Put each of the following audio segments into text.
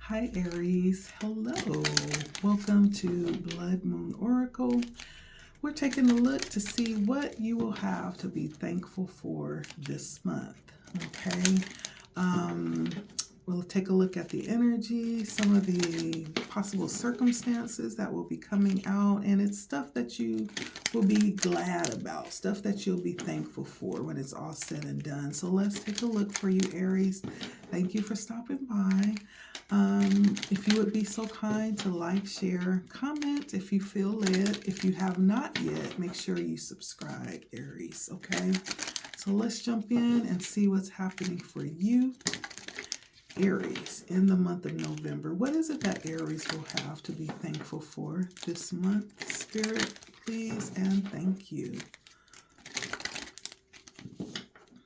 Hi Aries, hello. Welcome to Blood Moon Oracle. We're taking a look to see what you will have to be thankful for this month. Okay. We'll take a look at the energy, some of the possible circumstances that will be coming out, and it's stuff that you will be glad about, stuff that you'll be thankful for when it's all said and done. So let's take a look for you, Aries. Thank you for stopping by. If you would be so kind to like, share, comment if you feel led. If you have not yet, make sure you subscribe, Aries, okay? So let's jump in and see what's happening for you, Aries, in the month of November. What is it that Aries will have to be thankful for this month? Spirit, please, and thank you.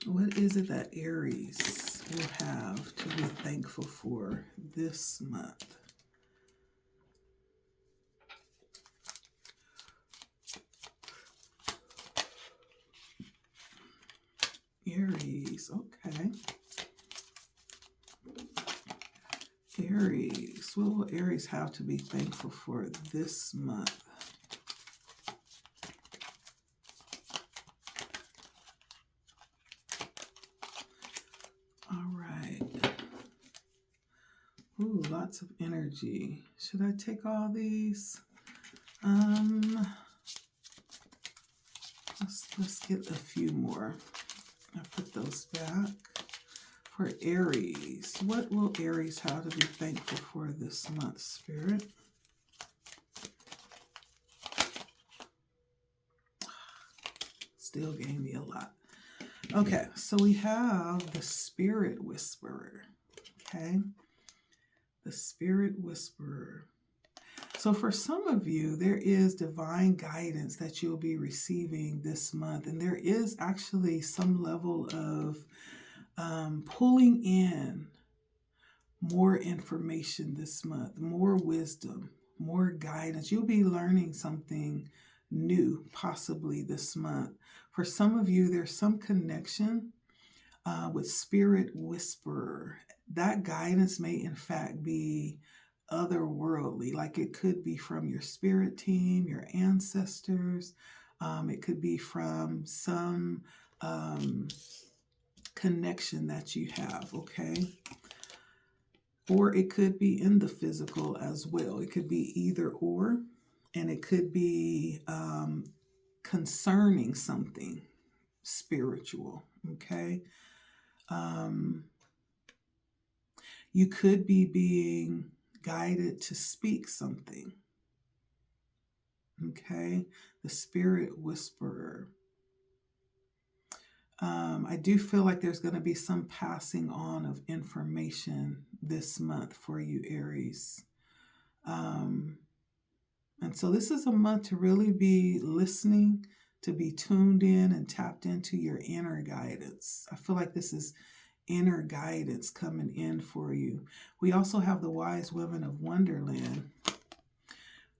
What is it that Aries will have to be thankful for this month? Aries, okay. Aries, what will Aries have to be thankful for this month? All right. Ooh, lots of energy. Should I take all these? Let's get a few more. I put those back. For Aries, what will Aries have to be thankful for this month, Spirit? Still gave me a lot. Okay, so we have the Spirit Whisperer. Okay, the Spirit Whisperer. So for some of you, there is divine guidance that you'll be receiving this month, and there is actually some level of pulling in more information this month, more wisdom, more guidance. You'll be learning something new possibly this month. For some of you, there's some connection with Spirit Whisperer. That guidance may in fact be otherworldly, like it could be from your spirit team, your ancestors. It could be from some connection that you have, okay? Or it could be in the physical as well. It could be either or, and it could be concerning something spiritual, okay? You could be being guided to speak something, okay? The Spirit Whisperer. I do feel like there's going to be some passing on of information this month for you, Aries. And so this is a month to really be listening, to be tuned in and tapped into your inner guidance. I feel like this is inner guidance coming in for you. We also have the wise women of Wonderland,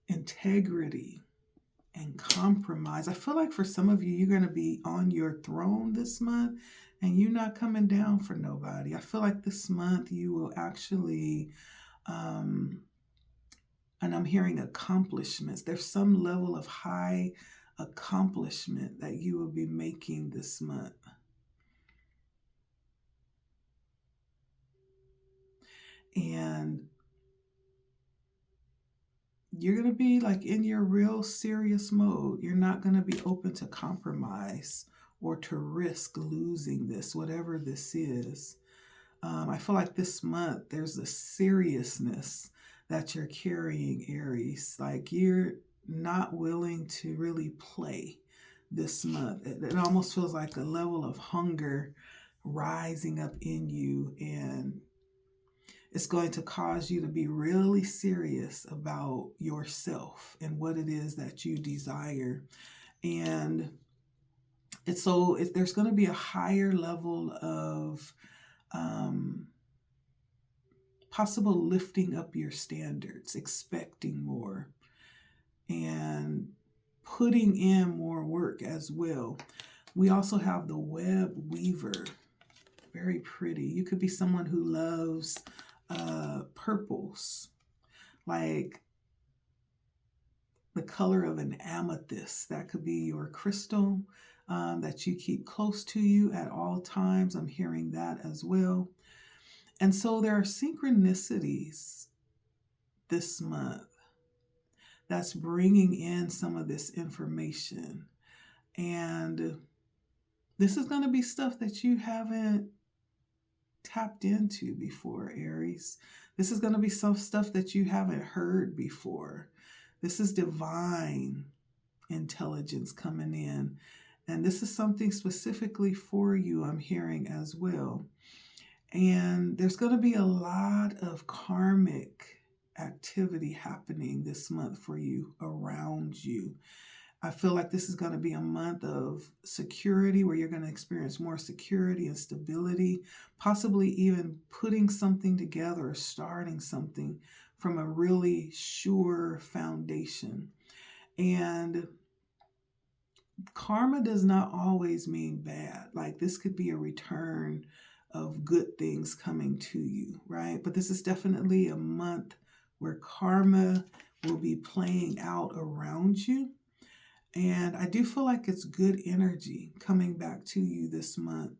integrity and compromise. I feel like for some of you, you're going to be on your throne this month and you're not coming down for nobody. I feel like this month you will actually, and I'm hearing accomplishments. There's some level of high accomplishment that you will be making this month. And you're going to be like in your real serious mode. You're not going to be open to compromise or to risk losing this, whatever this is. I feel like this month there's a seriousness that you're carrying, Aries. Like you're not willing to really play this month. It almost feels like a level of hunger rising up in you, and it's going to cause you to be really serious about yourself and what it is that you desire. And it's so there's going to be a higher level of possible lifting up your standards, expecting more, and putting in more work as well. We also have the Webweaver. Very pretty. You could be someone who loves purples, like the color of an amethyst. That could be your crystal that you keep close to you at all times. I'm hearing that as well. And so there are synchronicities this month that's bringing in some of this information. And this is going to be stuff that you haven't tapped into before, Aries. This is going to be some stuff that you haven't heard before. This is divine intelligence coming in. And this is something specifically for you, I'm hearing as well. And there's going to be a lot of karmic activity happening this month for you, around you. I feel like this is going to be a month of security, where you're going to experience more security and stability, possibly even putting something together or starting something from a really sure foundation. And karma does not always mean bad. Like, this could be a return of good things coming to you, right? But this is definitely a month where karma will be playing out around you. And I do feel like it's good energy coming back to you this month.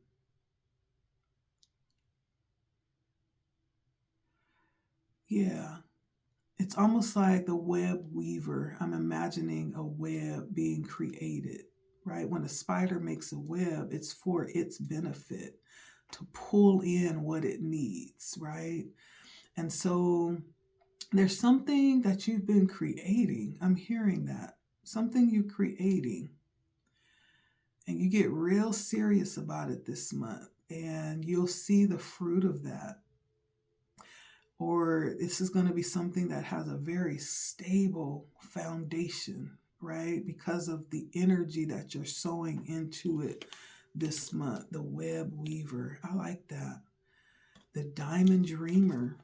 Yeah. It's almost like the Webweaver. I'm imagining a web being created, right? When a spider makes a web, it's for its benefit, to pull in what it needs, right? And so there's something that you've been creating. I'm hearing that. Something you're creating. And you get real serious about it this month. And you'll see the fruit of that. Or this is going to be something that has a very stable foundation, right? Because of the energy that you're sowing into it this month. The web weaver. I like that. The diamond dreamer.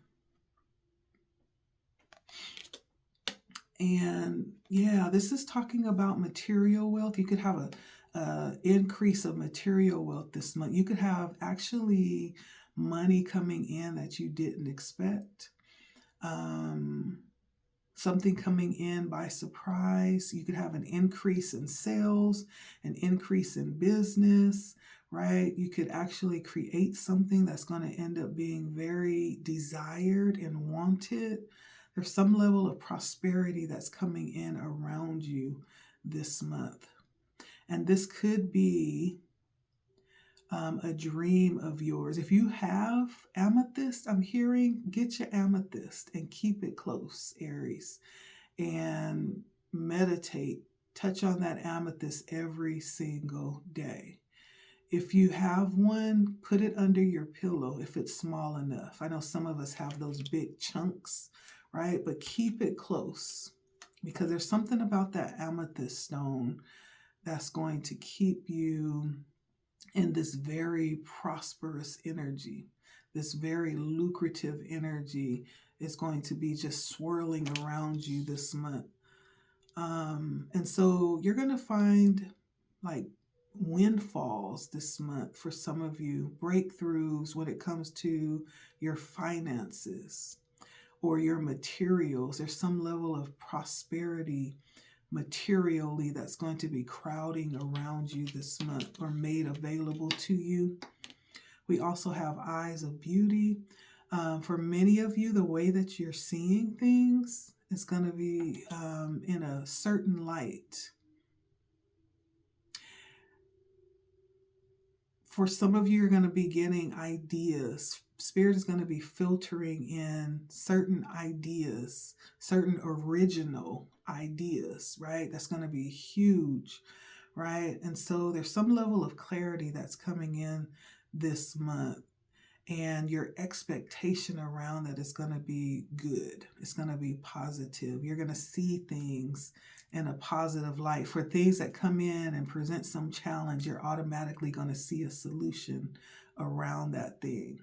And yeah, this is talking about material wealth. You could have a increase of material wealth this month. You could have actually money coming in that you didn't expect. Something coming in by surprise. You could have an increase in sales, an increase in business, right? You could actually create something that's going to end up being very desired and wanted. There's some level of prosperity that's coming in around you this month. And this could be a dream of yours. If you have amethyst, I'm hearing, get your amethyst and keep it close, Aries, and meditate. Touch on that amethyst every single day. If you have one, put it under your pillow if it's small enough. I know some of us have those big chunks, right? But keep it close, because there's something about that amethyst stone that's going to keep you in this very prosperous energy. This very lucrative energy is going to be just swirling around you this month. And so you're going to find like windfalls this month for some of you, breakthroughs when it comes to your finances or your materials. There's some level of prosperity materially that's going to be crowding around you this month or made available to you. We also have eyes of beauty. For many of you, the way that you're seeing things is going to be in a certain light. For some of you, you're going to be getting ideas. Spirit is going to be filtering in certain ideas, certain original ideas, right? That's going to be huge, right? And so there's some level of clarity that's coming in this month. And your expectation around that is going to be good. It's going to be positive. You're going to see things in a positive light. For things that come in and present some challenge, you're automatically going to see a solution around that thing.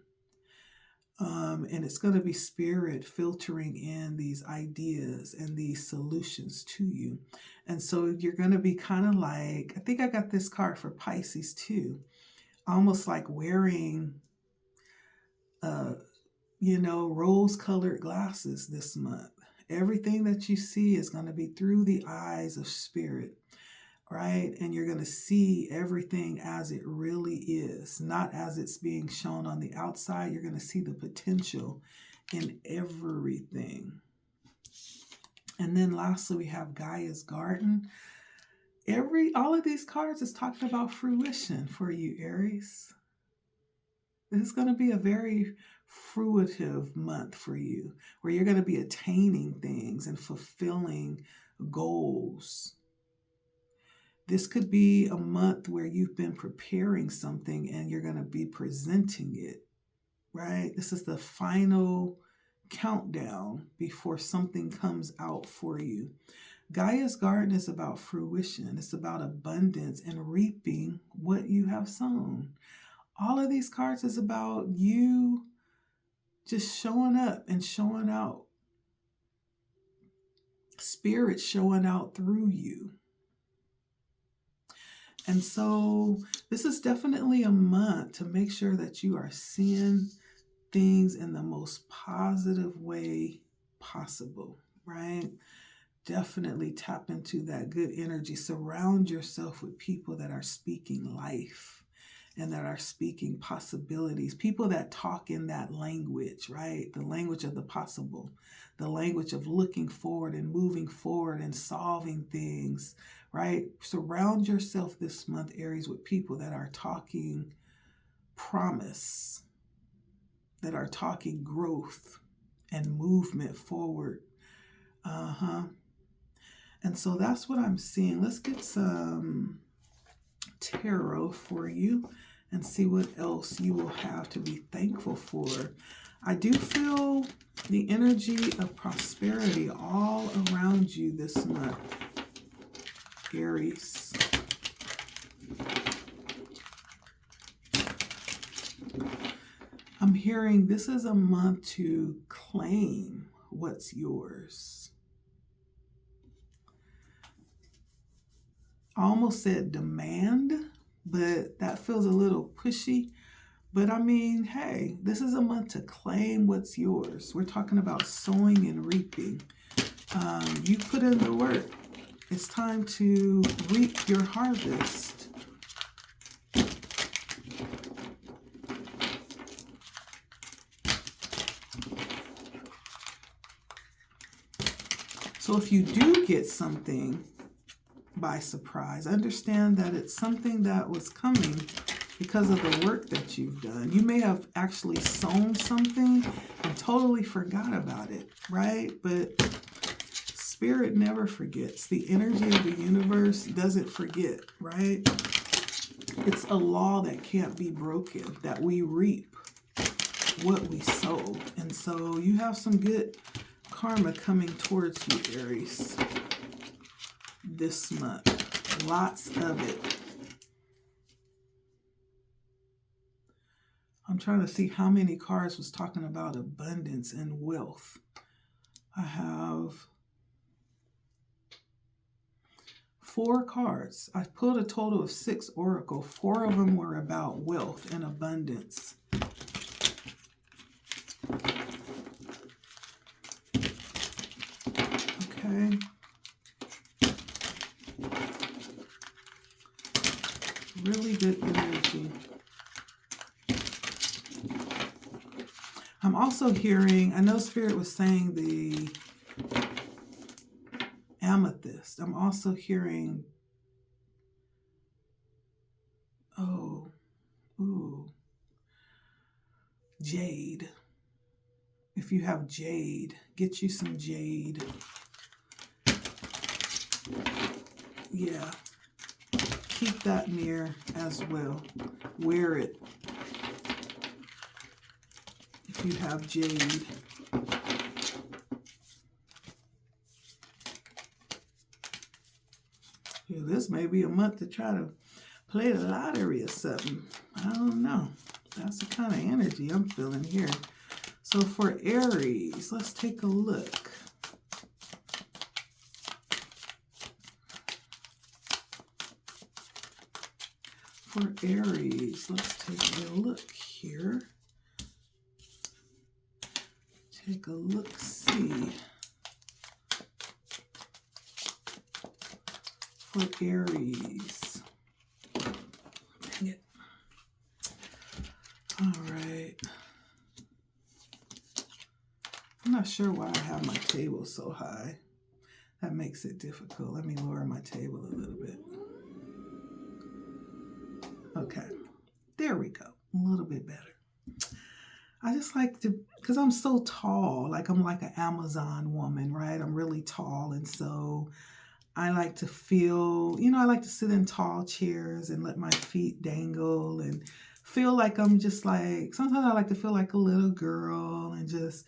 And it's going to be spirit filtering in these ideas and these solutions to you. And so you're going to be kind of like, I think I got this card for Pisces too, almost like wearing you know, rose-colored glasses this month. Everything that you see is going to be through the eyes of spirit, right? And you're going to see everything as it really is, not as it's being shown on the outside. You're going to see the potential in everything. And then lastly, we have Gaia's Garden. All of these cards is talking about fruition for you, Aries. This is going to be a very fruitive month for you, where you're going to be attaining things and fulfilling goals. This could be a month where you've been preparing something and you're going to be presenting it, right? This is the final countdown before something comes out for you. Gaia's Garden is about fruition. It's about abundance and reaping what you have sown. All of these cards is about you just showing up and showing out. Spirit showing out through you. And so this is definitely a month to make sure that you are seeing things in the most positive way possible, right? Definitely tap into that good energy. Surround yourself with people that are speaking life and that are speaking possibilities. People that talk in that language, right? The language of the possible, the language of looking forward and moving forward and solving things, right? Surround yourself this month, Aries, with people that are talking promise, that are talking growth and movement forward. And so that's what I'm seeing. Let's get some tarot for you and see what else you will have to be thankful for. I do feel the energy of prosperity all around you this month, Aries. I'm hearing this is a month to claim what's yours. I almost said demand, but that feels a little pushy. But I mean, hey, this is a month to claim what's yours. We're talking about sowing and reaping. You put in the work. It's time to reap your harvest. So if you do get something by surprise, understand that it's something that was coming because of the work that you've done. You may have actually sown something and totally forgot about it, right? But Spirit never forgets. The energy of the universe doesn't forget, right? It's a law that can't be broken, that we reap what we sow. And so you have some good karma coming towards you, Aries, this month. Lots of it. I'm trying to see how many cards was talking about abundance and wealth. I have 4 cards. I pulled a total of 6 oracle. 4 of them were about wealth and abundance. Okay. Really good energy. I'm also hearing, I know Spirit was saying the amethyst. I'm also hearing, jade. If you have jade, get you some jade. Yeah. Keep that near as well. Wear it if you have jade. Yeah, this may be a month to try to play the lottery or something. I don't know. That's the kind of energy I'm feeling here. So for Aries, let's take a look. For Aries, let's take a look here. Take a look, see for Aries. Dang it. All right. I'm not sure why I have my table so high. That makes it difficult. Let me lower my table a little bit. Okay, there we go. A little bit better. I just like to, because I'm so tall, like I'm like an Amazon woman, right? I'm really tall. And so I like to feel, I like to sit in tall chairs and let my feet dangle and feel like I'm just like, sometimes I like to feel like a little girl and just,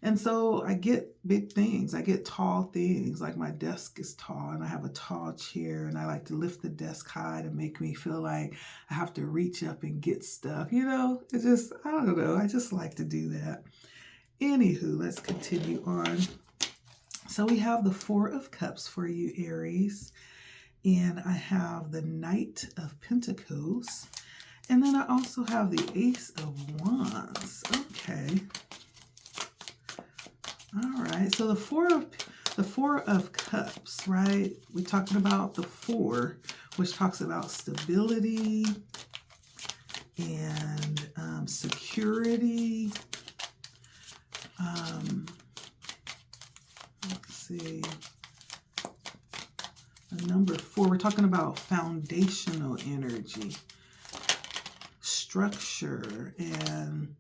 and so I get big things. I get tall things, like my desk is tall and I have a tall chair and I like to lift the desk high to make me feel like I have to reach up and get stuff, It's just, I don't know. I just like to do that. Anywho, let's continue on. So we have the Four of Cups for you, Aries. And I have the Knight of Pentacles. And then I also have the Ace of Wands. Okay. All right. So the Four of Cups, right? We're talking about the Four, which talks about stability and security. Let's see. Number 4, we're talking about foundational energy, structure, and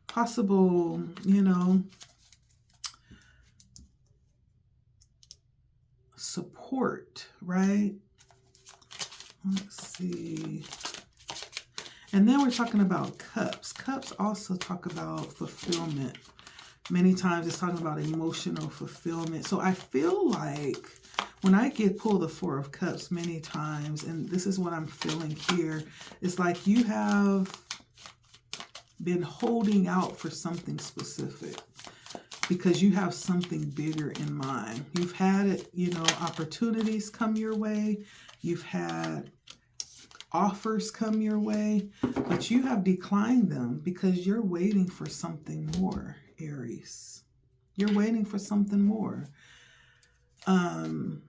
possible, support, right? Let's see. And then we're talking about cups. Cups also talk about fulfillment. Many times it's talking about emotional fulfillment. So I feel like when I pull the Four of Cups many times, and this is what I'm feeling here, it's like you have been holding out for something specific because you have something bigger in mind. You've had it, opportunities come your way. You've had offers come your way, but you have declined them because you're waiting for something more, Aries. You're waiting for something more. And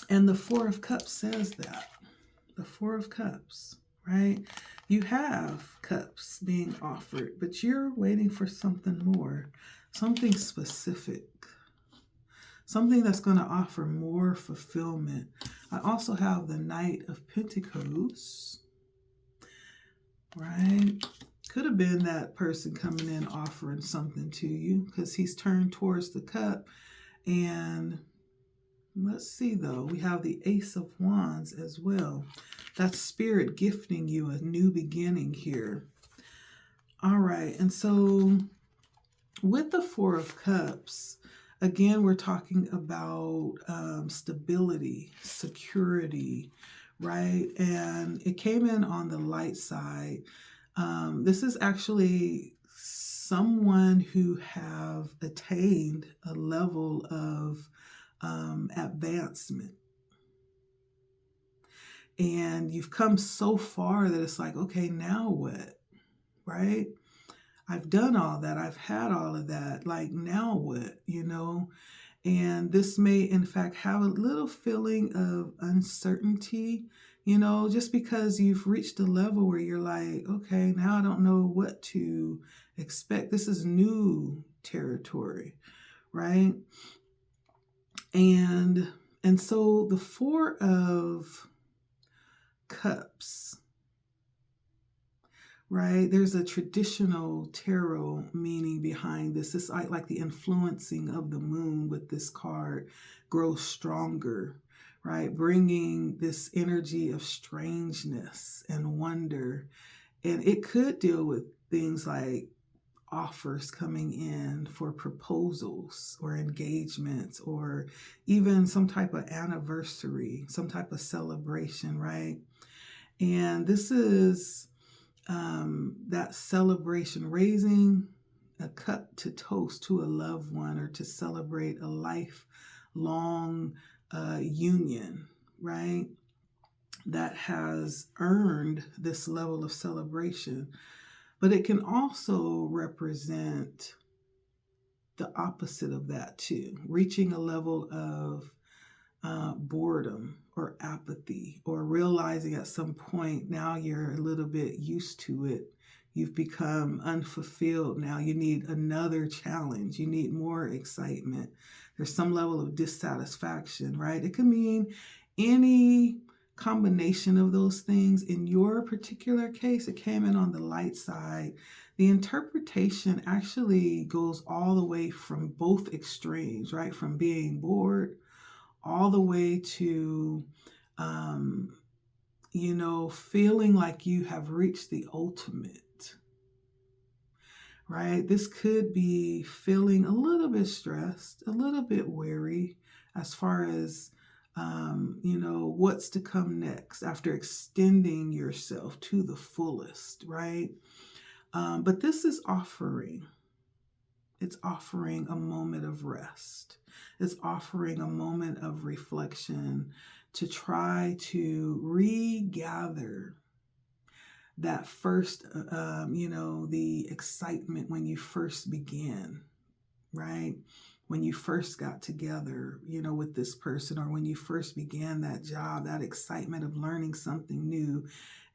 the Four of Cups says that. The Four of Cups, right? You have cups being offered, but you're waiting for something more, something specific, something that's going to offer more fulfillment. I also have the Knight of Pentacles, right? Could have been that person coming in offering something to you because he's turned towards the cup. And let's see, though, we have the Ace of Wands as well. That's Spirit gifting you a new beginning here. All right, and so with the Four of Cups, again, we're talking about stability, security, right? And it came in on the light side. This is actually someone who have attained a level of advancement. And you've come so far that it's like, okay, now what, right? I've done all that. I've had all of that. Like, now what, And this may, in fact, have a little feeling of uncertainty, just because you've reached a level where you're like, okay, now I don't know what to expect. This is new territory, right? And so the Four of Cups, right? There's a traditional tarot meaning behind this. It's like the influencing of the moon with this card grows stronger, right? Bringing this energy of strangeness and wonder. And it could deal with things like offers coming in for proposals or engagements or even some type of anniversary, some type of celebration, right? And this is that celebration, raising a cup to toast to a loved one or to celebrate a lifelong union, right? That has earned this level of celebration. But it can also represent the opposite of that too, reaching a level of boredom or apathy, or realizing at some point now you're a little bit used to it. You've become unfulfilled. Now you need another challenge. You need more excitement. There's some level of dissatisfaction, right? It could mean any combination of those things. In your particular case, it came in on the light side. The interpretation actually goes all the way from both extremes, right? From being bored all the way to, feeling like you have reached the ultimate, right? This could be feeling a little bit stressed, a little bit weary as far as, what's to come next after extending yourself to the fullest, right? But this is offering. It's offering a moment of rest. It's offering a moment of reflection to try to regather that first, the excitement when you first began, right? When you first got together, with this person, or when you first began that job, that excitement of learning something new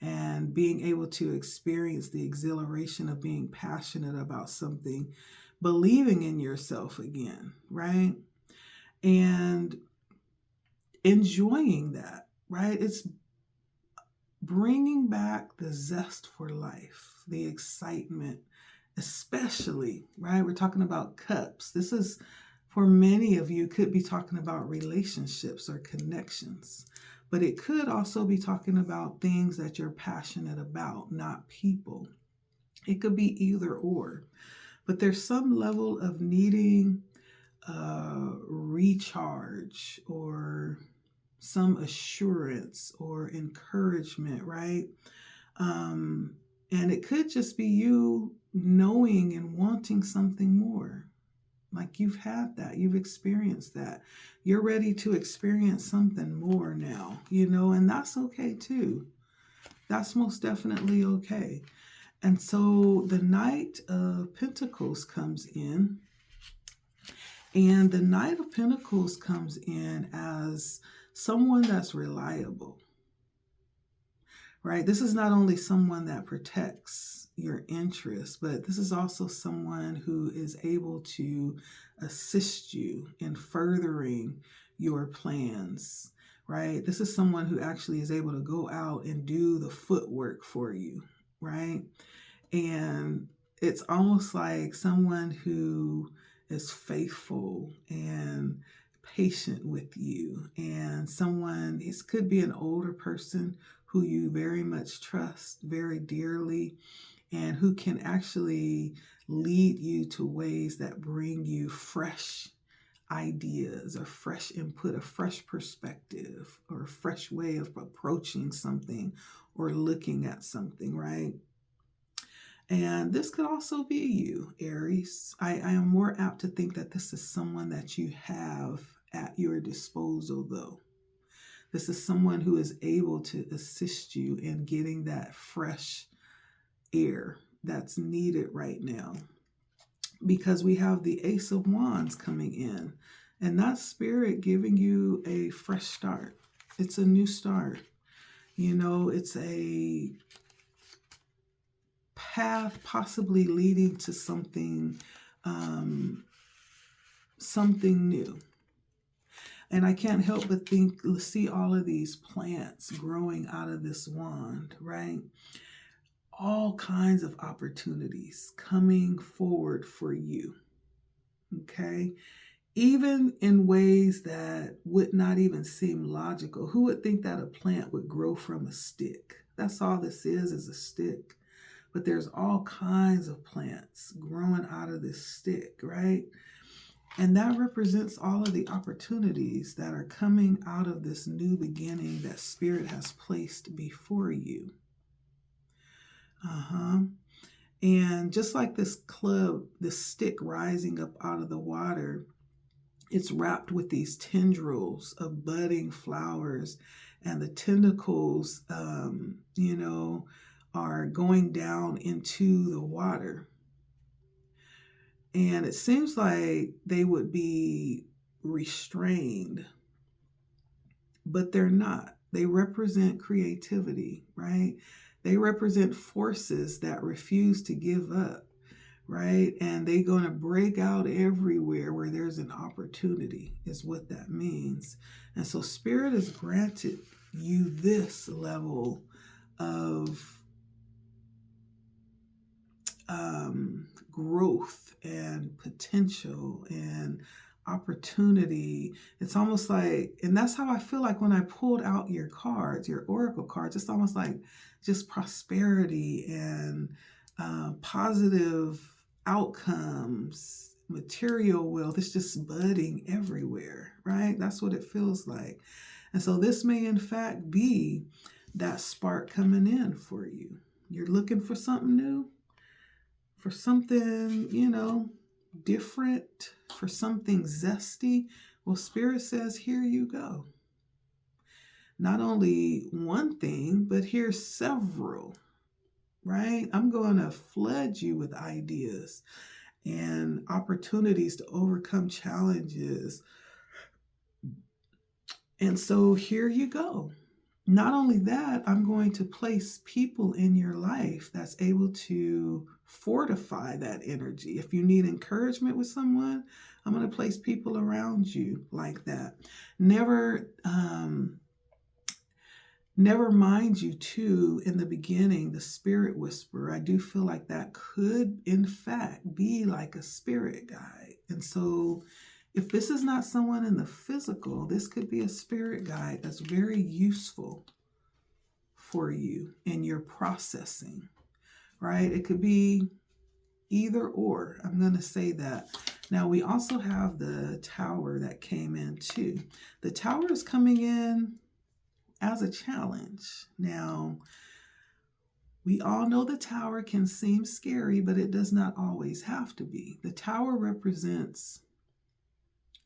and being able to experience the exhilaration of being passionate about something, believing in yourself again, right? And enjoying that, right? It's bringing back the zest for life, the excitement, especially, right? We're talking about cups. This is, for many of you, could be talking about relationships or connections, but it could also be talking about things that you're passionate about, not people. It could be either or, but there's some level of needing recharge or some assurance or encouragement, right? And it could just be you knowing and wanting something more. Like you've had that, you've experienced that. You're ready to experience something more now, and that's okay too. That's most definitely okay. And so the Knight of Pentacles comes in. And the Knight of Pentacles comes in as someone that's reliable, right? This is not only someone that protects your interests, but this is also someone who is able to assist you in furthering your plans, right? This is someone who actually is able to go out and do the footwork for you, right? And it's almost like someone who is faithful and patient with you, and someone, this could be an older person who you very much trust very dearly, and who can actually lead you to ways that bring you fresh ideas or fresh input, a fresh perspective, or a fresh way of approaching something or looking at something, right? And this could also be you, Aries. I am more apt to think that this is someone that you have at your disposal, though. This is someone who is able to assist you in getting that fresh air that's needed right now. Because we have the Ace of Wands coming in, and that's Spirit giving you a fresh start. It's a new start. It's a path possibly leading to something new. And I can't help but see all of these plants growing out of this wand, right? All kinds of opportunities coming forward for you, okay? Even in ways that would not even seem logical. Who would think that a plant would grow from a stick? That's all this is a stick. But there's all kinds of plants growing out of this stick, right? And that represents all of the opportunities that are coming out of this new beginning that Spirit has placed before you. And just like this club, this stick rising up out of the water, it's wrapped with these tendrils of budding flowers, and the tentacles, are going down into the water. And it seems like they would be restrained, but they're not. They represent creativity, right? They represent forces that refuse to give up, right? And they're going to break out everywhere where there's an opportunity, is what that means. And so Spirit has granted you this level of growth and potential and opportunity. It's almost like, and that's how I feel like when I pulled out your cards, your oracle cards, it's almost like just prosperity and positive outcomes, material wealth. It's just budding everywhere, right? That's what it feels like. And so this may in fact be that spark coming in for you. You're looking for something new, for something, different, for something zesty. Well, Spirit says, here you go. Not only one thing, but here's several, right? I'm going to flood you with ideas and opportunities to overcome challenges. And so here you go. Not only that, I'm going to place people in your life that's able to fortify that energy. If you need encouragement with someone, I'm going to place people around you like that. Never mind you too, in the beginning, the spirit whisperer. I do feel like that could, in fact, be like a spirit guide. And so if this is not someone in the physical, this could be a spirit guide that's very useful for you in your processing, right? It could be either or. I'm going to say that. Now, we also have the Tower that came in too. The Tower is coming in as a challenge. Now, we all know the Tower can seem scary, but it does not always have to be. The Tower represents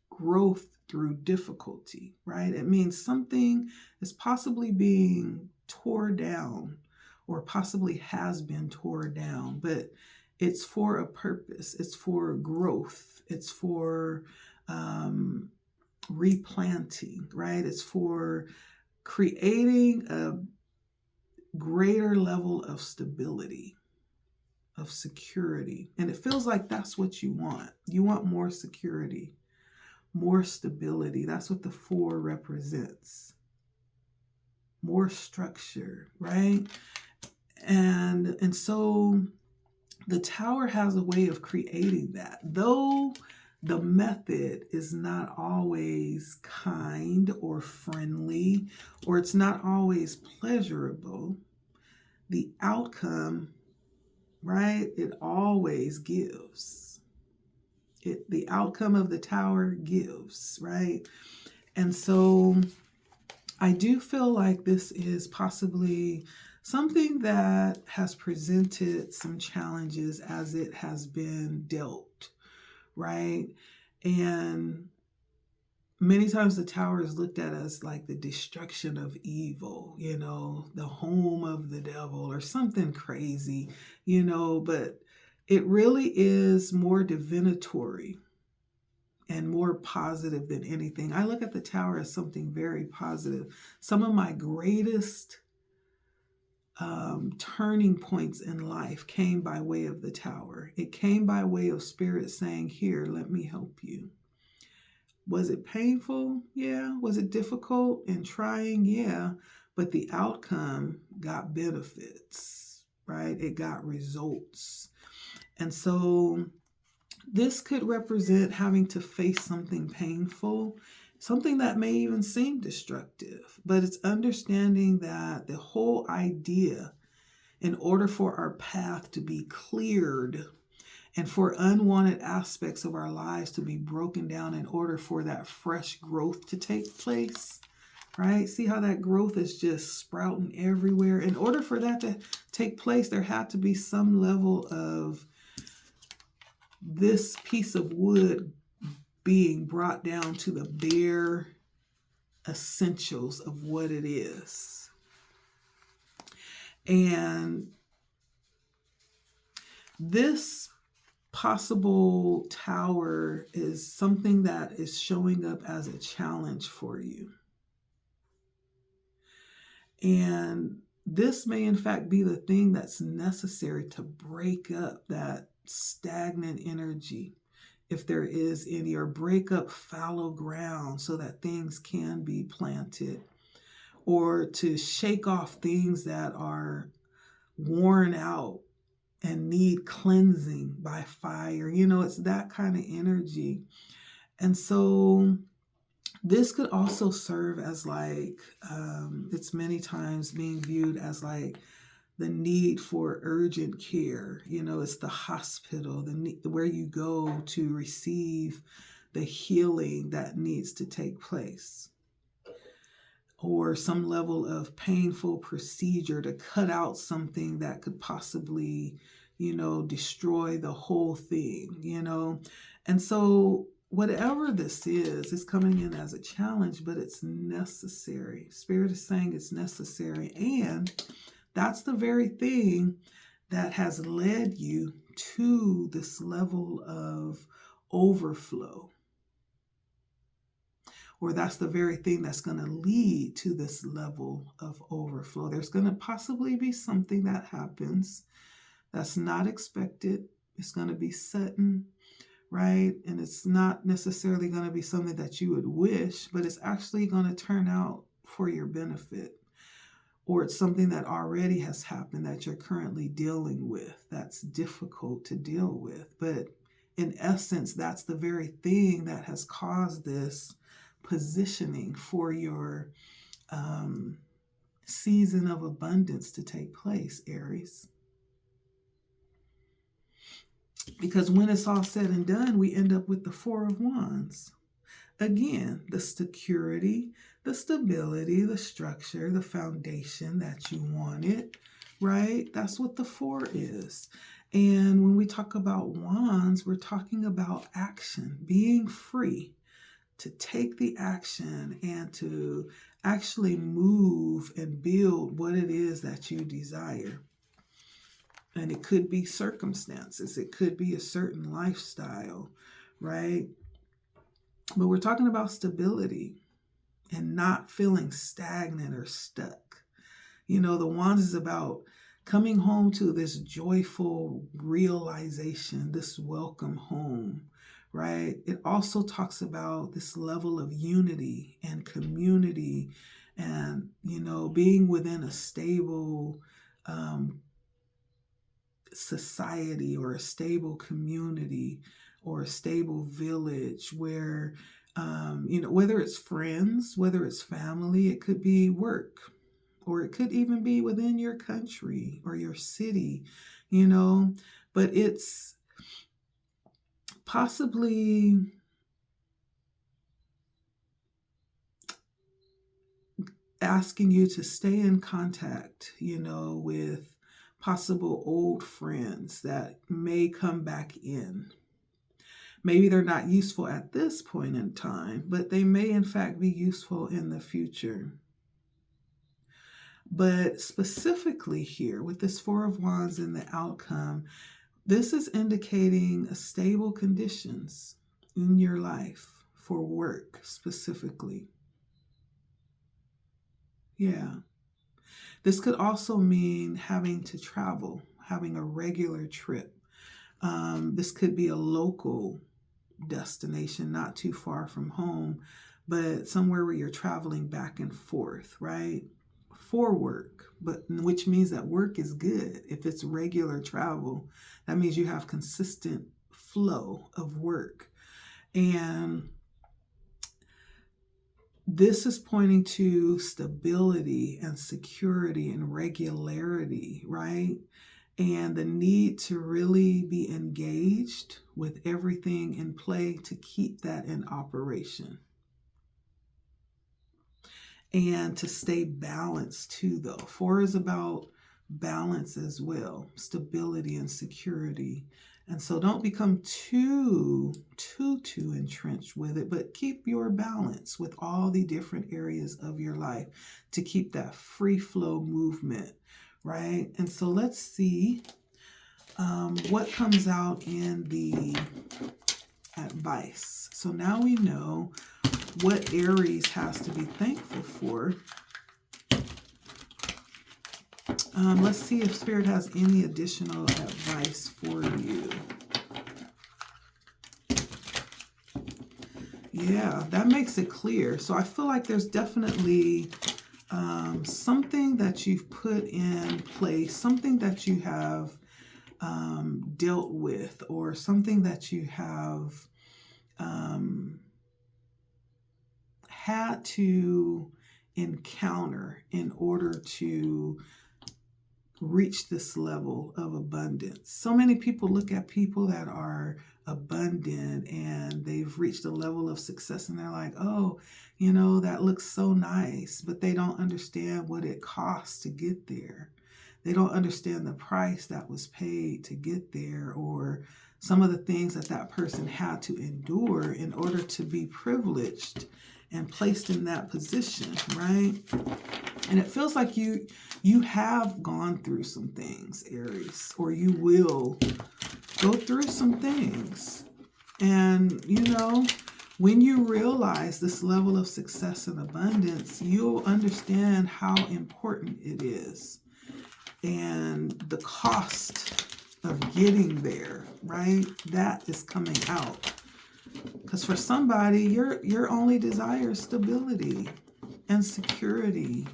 growth through difficulty, right? It means something is possibly being tore down or possibly has been tore down, but it's for a purpose. It's for growth. It's for replanting, right? It's for creating a greater level of stability, of security. And it feels like that's what you want. You want more security, more stability. That's what the 4 represents. More structure, right? And so the Tower has a way of creating that. Though the method is not always kind or friendly, or it's not always pleasurable, the outcome, right, it always gives. The outcome of the Tower gives, right? And so I do feel like this is possibly something that has presented some challenges as it has been dealt, right? And many times the Tower is looked at as like the destruction of evil, the home of the devil or something crazy, but it really is more divinatory and more positive than anything. I look at the Tower as something very positive. Some of my greatest turning points in life came by way of the Tower. It came by way of Spirit saying, here, let me help you. Was it painful? Yeah. Was it difficult and trying? Yeah. But the outcome got benefits, right? It got results. And so this could represent having to face something painful, something that may even seem destructive, but it's understanding that the whole idea, in order for our path to be cleared and for unwanted aspects of our lives to be broken down in order for that fresh growth to take place, right? See how that growth is just sprouting everywhere. In order for that to take place, there had to be some level of this piece of wood being brought down to the bare essentials of what it is. And this possible Tower is something that is showing up as a challenge for you. And this may, in fact, be the thing that's necessary to break up that stagnant energy, if there is any, or break up fallow ground so that things can be planted, or to shake off things that are worn out and need cleansing by fire. It's that kind of energy. And so this could also serve as like, it's many times being viewed as like the need for urgent care. It's the hospital, where you go to receive the healing that needs to take place, or some level of painful procedure to cut out something that could possibly, destroy the whole thing. And so whatever this is coming in as a challenge, but it's necessary. Spirit is saying it's necessary. And that's the very thing that has led you to this level of overflow. Or that's the very thing that's going to lead to this level of overflow. There's going to possibly be something that happens that's not expected. It's going to be sudden, right? And it's not necessarily going to be something that you would wish, but it's actually going to turn out for your benefit. Or it's something that already has happened that you're currently dealing with that's difficult to deal with. But in essence, that's the very thing that has caused this positioning for your season of abundance to take place, Aries. Because when it's all said and done, we end up with the Four of Wands. Again, the security, the stability, the structure, the foundation that you wanted, right? That's what the Four is. And when we talk about wands, we're talking about action, being free to take the action and to actually move and build what it is that you desire. And it could be circumstances. It could be a certain lifestyle, right? But we're talking about stability and not feeling stagnant or stuck. The wands is about coming home to this joyful realization, this welcome home, right? It also talks about this level of unity and community and, being within a stable society or a stable community or a stable village where, whether it's friends, whether it's family, it could be work, or it could even be within your country or your city, but it's possibly asking you to stay in contact, with possible old friends that may come back in. Maybe they're not useful at this point in time, but they may in fact be useful in the future. But specifically here with this Four of Wands and the outcome, this is indicating a stable conditions in your life for work specifically. Yeah. This could also mean having to travel, having a regular trip. This could be a local destination, not too far from home, but somewhere where you're traveling back and forth, right? For work, but which means that work is good. If it's regular travel, that means you have consistent flow of work. And this is pointing to stability and security and regularity, right? And the need to really be engaged with everything in play to keep that in operation. And to stay balanced too, though. Four is about balance as well, stability and security. And so don't become too entrenched with it, but keep your balance with all the different areas of your life to keep that free flow movement, right? And so let's see What comes out in the advice? So now we know what Aries has to be thankful for. Let's see if Spirit has any additional advice for you. Yeah, that makes it clear. So I feel like there's definitely something that you've put in place, something that you have dealt with, or something that you have had to encounter in order to reach this level of abundance. So many people look at people that are abundant and they've reached a level of success and they're like, oh, you know, that looks so nice, but they don't understand what it costs to get there. They don't understand the price that was paid to get there, or some of the things that that person had to endure in order to be privileged and placed in that position, right? And it feels like you have gone through some things, Aries, or you will go through some things. And, you know, when you realize this level of success and abundance, you'll understand how important it is and the cost of getting there, right? That is coming out. Because for somebody, your only desire is stability and security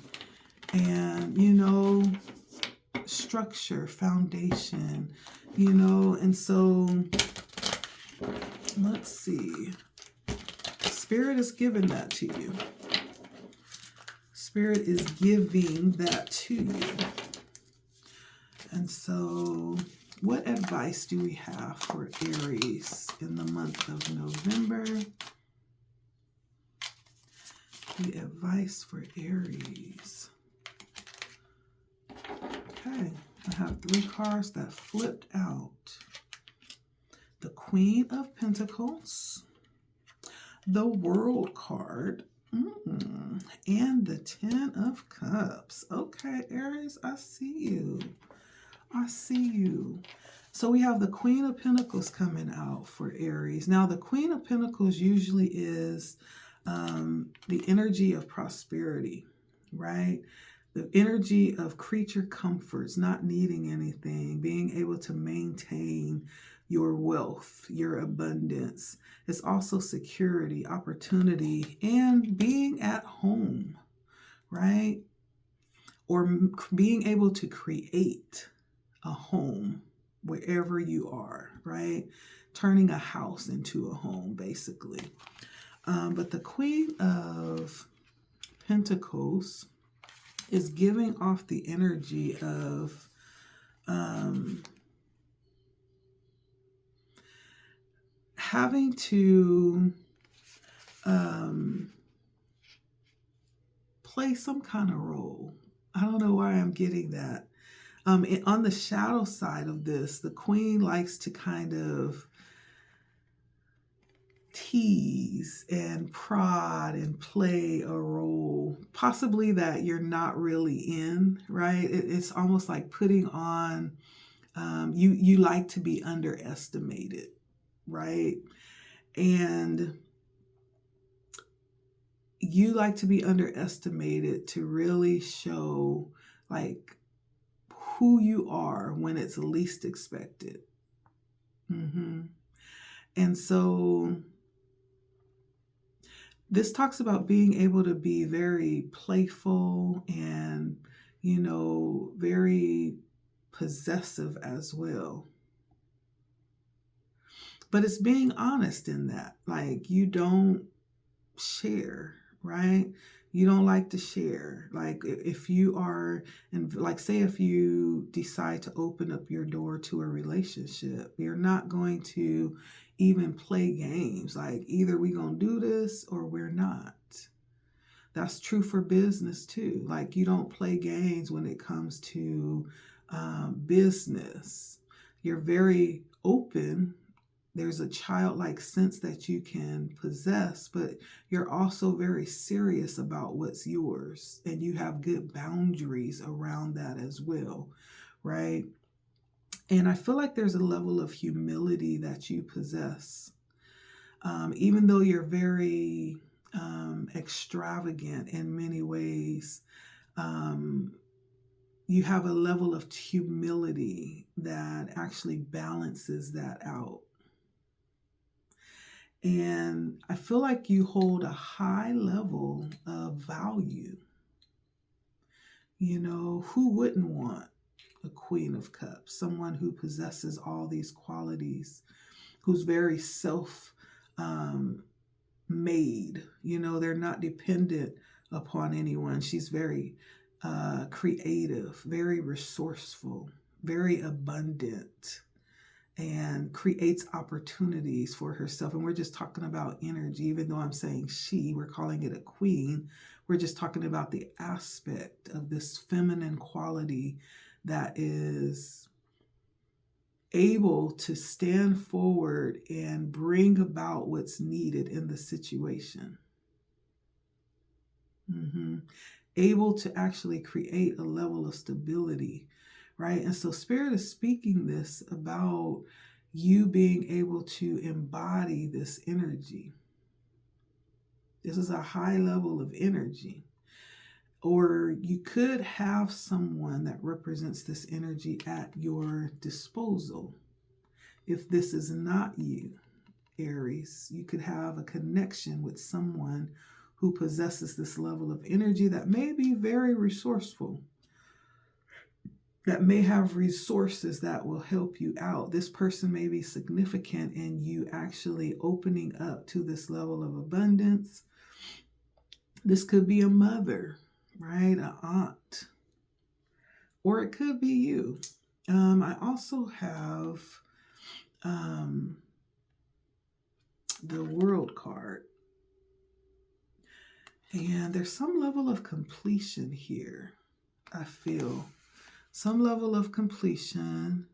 and, you know, structure, foundation, you know. And so let's see. Spirit is giving that to you. Spirit is giving that to you. And so what advice do we have for Aries in the month of November? The advice for Aries. Okay, I have 3 cards that flipped out. The Queen of Pentacles, the World card, and the 10 of Cups. Okay, Aries, I see you. I see you. So we have the Queen of Pentacles coming out for Aries. Now, the Queen of Pentacles usually is the energy of prosperity, right? The energy of creature comforts, not needing anything, being able to maintain your wealth, your abundance. It's also security, opportunity, and being at home, right? Or being able to create a home wherever you are, right? Turning a house into a home, basically. But the Queen of Pentacles is giving off the energy of having to play some kind of role. I don't know why I'm getting that. On the shadow side of this, the Queen likes to kind of tease and prod and play a role, possibly that you're not really in, right? It's almost like putting on, you like to be underestimated, right? And you like to be underestimated to really show like who you are when it's least expected. And so this talks about being able to be very playful and, you know, very possessive as well. But it's being honest in that, like, you don't share, right? You don't like to share. Like if you are, and like say if you decide to open up your door to a relationship, you're not going to even play games. Like either we're going to do this or we're not. That's true for business too. Like you don't play games when it comes to business. You're very open. There's a childlike sense that you can possess, but you're also very serious about what's yours, and you have good boundaries around that as well, right? And I feel like there's a level of humility that you possess. Even though you're very extravagant in many ways, you have a level of humility that actually balances that out. And I feel like you hold a high level of value. You know, who wouldn't want a Queen of Cups? Someone who possesses all these qualities, who's very self made. You know, they're not dependent upon anyone. She's very creative, very resourceful, very abundant, and creates opportunities for herself. And we're just talking about energy, even though I'm saying she, we're calling it a queen. We're just talking about the aspect of this feminine quality that is able to stand forward and bring about what's needed in the situation. Able to actually create a level of stability, right? And so Spirit is speaking this about you being able to embody this energy. This is a high level of energy. Or you could have someone that represents this energy at your disposal. If this is not you, Aries, you could have a connection with someone who possesses this level of energy that may be very resourceful, that may have resources that will help you out. This person may be significant in you actually opening up to this level of abundance. This could be a mother, right? An aunt. Or it could be you. I also have the World card. And there's some level of completion here, I feel. Some level of completion.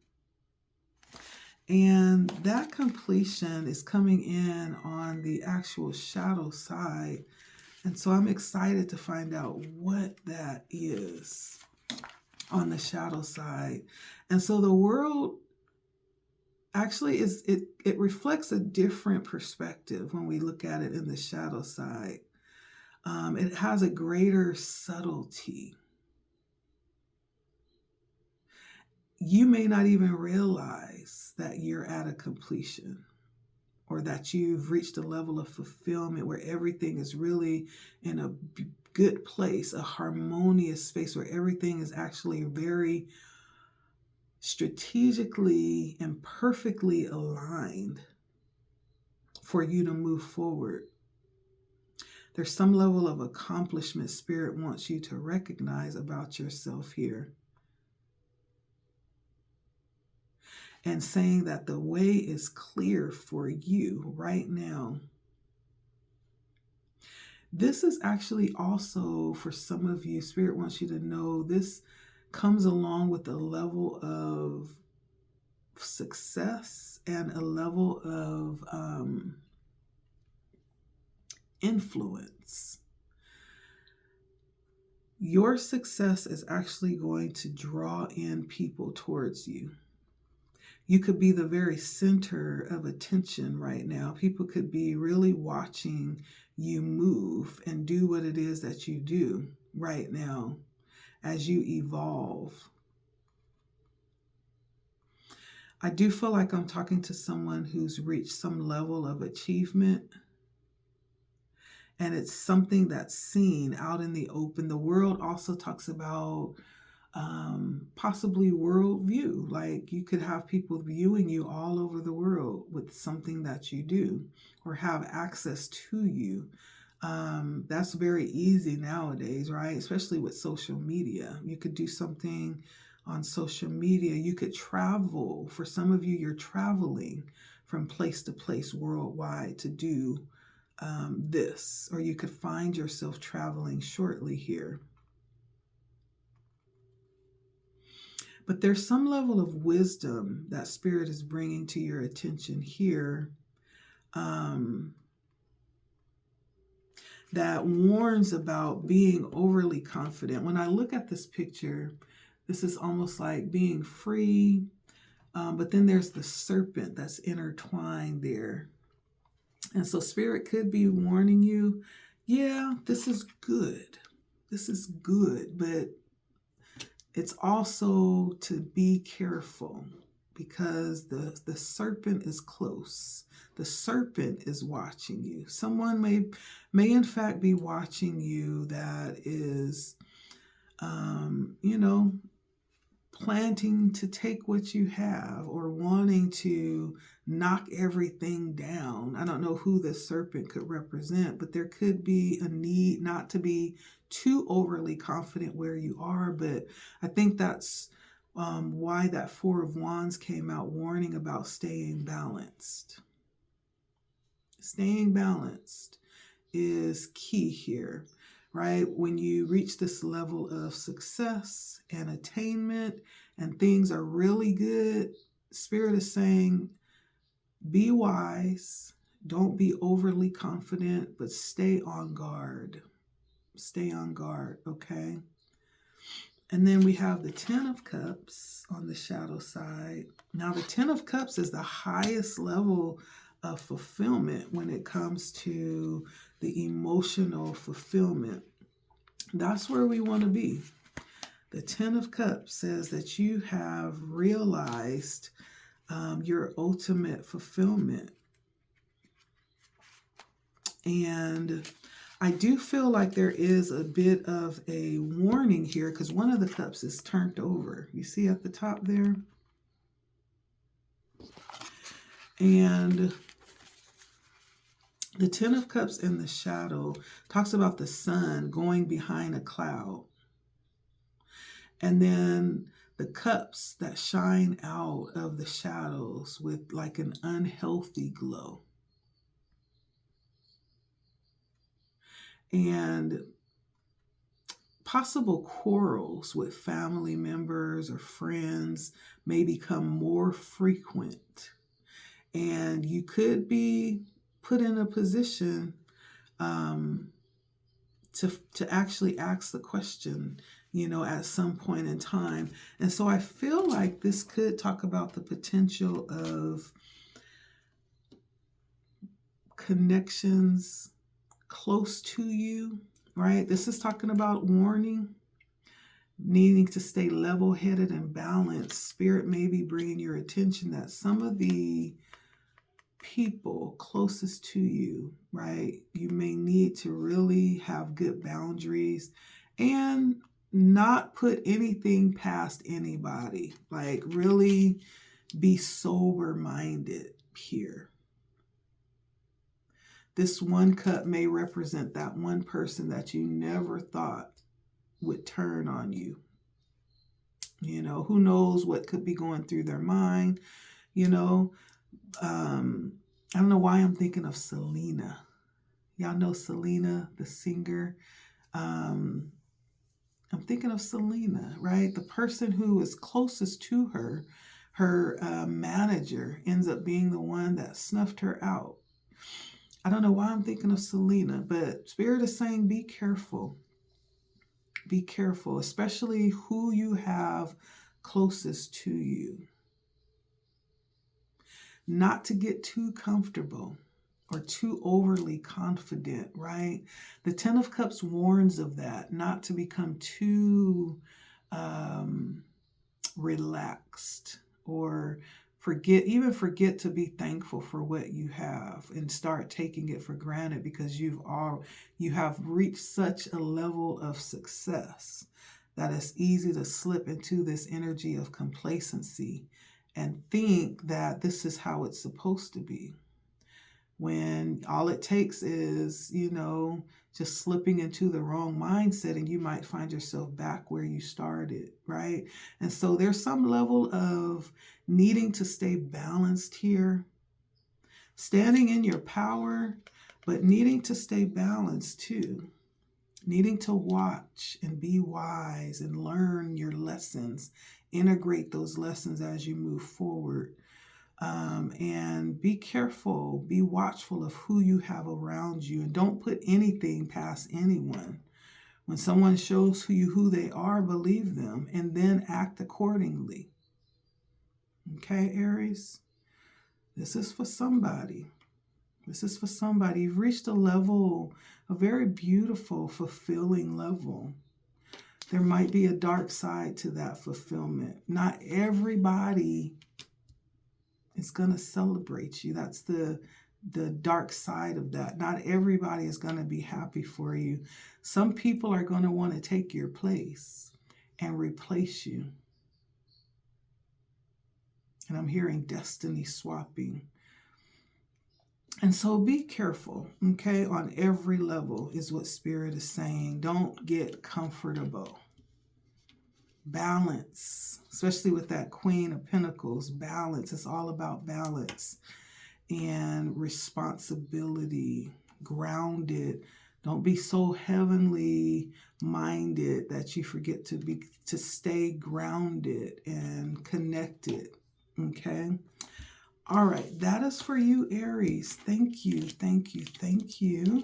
And that completion is coming in on the actual shadow side. And so I'm excited to find out what that is on the shadow side. And so the world actually it reflects a different perspective when we look at it in the shadow side. It has a greater subtlety. You may not even realize that you're at a completion, or that you've reached a level of fulfillment where everything is really in a good place, a harmonious space where everything is actually very strategically and perfectly aligned for you to move forward. There's some level of accomplishment Spirit wants you to recognize about yourself here. And saying that the way is clear for you right now. This is actually also, for some of you, Spirit wants you to know this comes along with a level of success and a level of influence. Your success is actually going to draw in people towards you. You could be the very center of attention right now. People could be really watching you move and do what it is that you do right now as you evolve. I do feel like I'm talking to someone who's reached some level of achievement, and it's something that's seen out in the open. The world also talks about possibly worldview. Like you could have people viewing you all over the world with something that you do or have access to you. That's very easy nowadays, right? Especially with social media. You could do something on social media. You could travel. For some of you, you're traveling from place to place worldwide to do this, or you could find yourself traveling shortly here. But there's some level of wisdom that Spirit is bringing to your attention here that warns about being overly confident. When I look at this picture, this is almost like being free, But then there's the serpent that's intertwined there. And so Spirit could be warning you, yeah, this is good. This is good, but it's also to be careful because the serpent is close. The serpent is watching you. Someone may in fact be watching you that is, you know, planting to take what you have or wanting to knock everything down. I don't know who the serpent could represent, but there could be a need not to be too overly confident where you are. But I think that's why that Four of Wands came out, warning about staying balanced. Staying balanced is key here, right? When you reach this level of success and attainment and things are really good, Spirit is saying, be wise, don't be overly confident, but stay on guard. Stay on guard, okay? And then we have the Ten of Cups on the shadow side. Now, the Ten of Cups is the highest level of fulfillment when it comes to the emotional fulfillment. That's where we want to be. The Ten of Cups says that you have realized your ultimate fulfillment. And I do feel like there is a bit of a warning here because one of the cups is turned over. You see at the top there? And the Ten of Cups in the shadow talks about the sun going behind a cloud. And then the cups that shine out of the shadows with like an unhealthy glow. And possible quarrels with family members or friends may become more frequent. And you could be put in a position to actually ask the question, you know, at some point in time. And so I feel like this could talk about the potential of connections close to you, right? This is talking about warning, needing to stay level-headed and balanced. Spirit may be bringing your attention that some of the people closest to you, right, you may need to really have good boundaries and not put anything past anybody. Like really be sober-minded here. This one cup may represent that one person that you never thought would turn on you. You know, who knows what could be going through their mind, you know. I don't know why I'm thinking of Selena. Y'all know Selena, the singer. I'm thinking of Selena, right? The person who is closest to her, her manager, ends up being the one that snuffed her out. I don't know why I'm thinking of Selena, but Spirit is saying be careful. Be careful, especially who you have closest to you. Not to get too comfortable or too overly confident, right? The Ten of Cups warns of that, not to become too relaxed or forget to be thankful for what you have and start taking it for granted because you have reached such a level of success that it's easy to slip into this energy of complacency and think that this is how it's supposed to be. When all it takes is, you know, just slipping into the wrong mindset and you might find yourself back where you started, right? And so there's some level of needing to stay balanced here, standing in your power, but needing to stay balanced too. Needing to watch and be wise and learn your lessons, integrate those lessons as you move forward. And be careful, be watchful of who you have around you, and don't put anything past anyone. When someone shows you who they are, believe them and then act accordingly. Okay, Aries? This is for somebody. This is for somebody. You've reached a level, a very beautiful, fulfilling level. There might be a dark side to that fulfillment. Not everybody is going to celebrate you. That's the dark side of that. Not everybody is going to be happy for you. Some people are going to want to take your place and replace you. And I'm hearing destiny swapping. And so be careful, okay, on every level is what Spirit is saying. Don't get comfortable. Balance, especially with that Queen of Pentacles, balance. It's all about balance and responsibility, grounded. Don't be so heavenly minded that you forget to stay grounded and connected, okay? All right, that is for you, Aries. Thank you, thank you, thank you.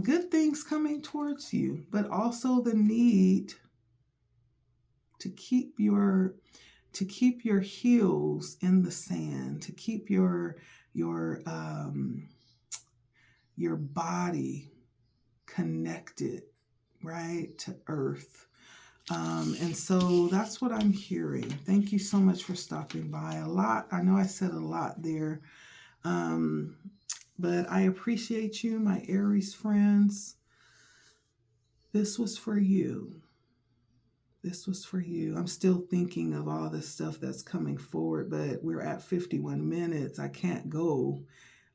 Good things coming towards you, but also the need to keep your heels in the sand, to keep your body connected, right, to earth. And so that's what I'm hearing. Thank you so much for stopping by. A lot. I know I said a lot there. But I appreciate you, my Aries friends. This was for you. This was for you. I'm still thinking of all the stuff that's coming forward, but we're at 51 minutes. I can't go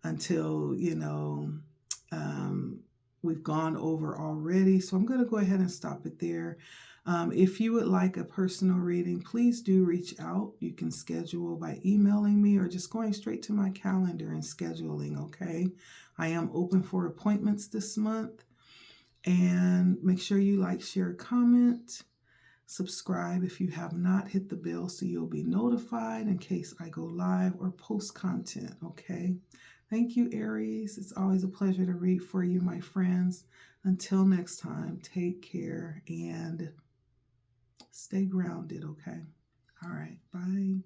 until, we've gone over already. So I'm going to go ahead and stop it there. If you would like a personal reading, please do reach out. You can schedule by emailing me or just going straight to my calendar and scheduling, okay? I am open for appointments this month. And make sure you like, share, comment, subscribe if you have not. Hit the bell so you'll be notified in case I go live or post content, okay? Thank you, Aries. It's always a pleasure to read for you, my friends. Until next time, take care and stay grounded, okay? All right, bye.